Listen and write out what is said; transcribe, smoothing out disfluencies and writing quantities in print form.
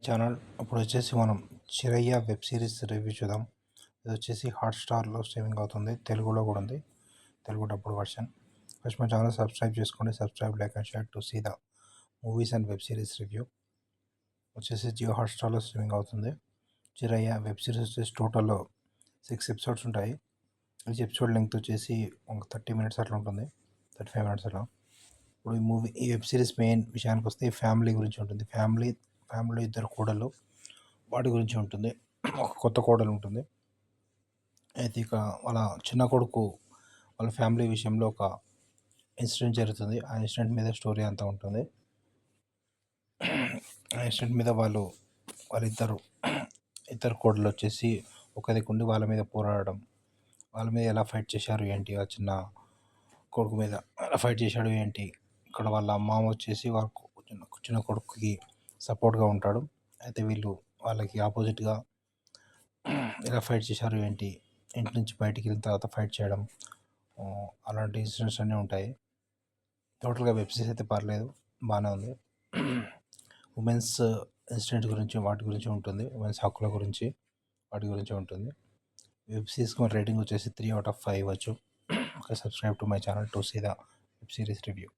Channel. ఇప్పుడు వచ్చేసి మనం 'చిరయ్య' వెబ్ సిరీస్ రివ్యూ చూద్దాం. ఇది వచ్చేసి హాట్‌స్టార్‌లో స్ట్రీమింగ్ అవుతుంది. తెలుగులో కూడా ఉంది. Telugu dubbed version. ఫస్ట్ మన ఛానల్ సబ్స్క్రైబ్ చేసుకోండి. Subscribe, like and share to see the movies and web series review. వచ్చేసి జియో హాట్‌స్టార్‌లో స్ట్రీమింగ్ అవుతుంది. 'చిరయ్య' వెబ్ సిరీస్ వచ్చేసి టోటల్ 6 ఎపిసోడ్స్ ఉంటాయి. ఈచ్ ఎపిసోడ్ లెంగ్త్ వచ్చేసి ఒక 30 మినిట్స్ అట్లా ఉంటుంది. 35 మినిట్స్ అట్లా. ఇప్పుడు ఈ వెబ్ సిరీస్ మెయిన్ విషయానికి వస్తే ఫ్యామిలీ గురించి ఉంటుంది. ఫ్యామిలీలో ఇద్దరు కోడళ్ళు, వాటి గురించి ఉంటుంది. ఒక కొత్త కోడలు ఉంటుంది. అయితే ఇక వాళ్ళ చిన్న కొడుకు వాళ్ళ ఫ్యామిలీ విషయంలో ఒక ఇన్సిడెంట్ జరుగుతుంది. ఆ ఇన్సిడెంట్ మీద స్టోరీ అంతా ఉంటుంది. ఆ ఇన్సిడెంట్ మీద వాళ్ళిద్దరు ఇద్దరు కోడలు వచ్చేసి ఒక దిక్కుండి వాళ్ళ మీద పోరాడడం, వాళ్ళ మీద ఎలా ఫైట్ చేశారు ఏంటి, ఆ చిన్న కొడుకు మీద ఎలా ఫైట్ చేశాడు ఏంటి. ఇక్కడ వాళ్ళ మామ వచ్చేసి వాళ్ళ చిన్న కొడుకుకి సపోర్ట్గా ఉంటాడు. అయితే వీళ్ళు వాళ్ళకి ఆపోజిట్గా ఎలా ఫైట్ చేశారు ఏంటి, ఇంటి నుంచి బయటికి వెళ్ళిన తర్వాత ఫైట్ చేయడం, అలాంటి ఇన్సిడెంట్స్ అన్నీ ఉంటాయి. టోటల్గా వెబ్ సిరీస్ అయితే పర్లేదు, బాగానే ఉంది. ఉమెన్స్ ఇన్సిడెంట్ గురించి వాటి గురించి ఉంటుంది. ఉమెన్స్ హక్కుల గురించి వాటి గురించి ఉంటుంది. వెబ్ సిరీస్కి రేటింగ్ వచ్చేసి 3/5 ఇవ్వచ్చు. Subscribe to my channel to see the web series review.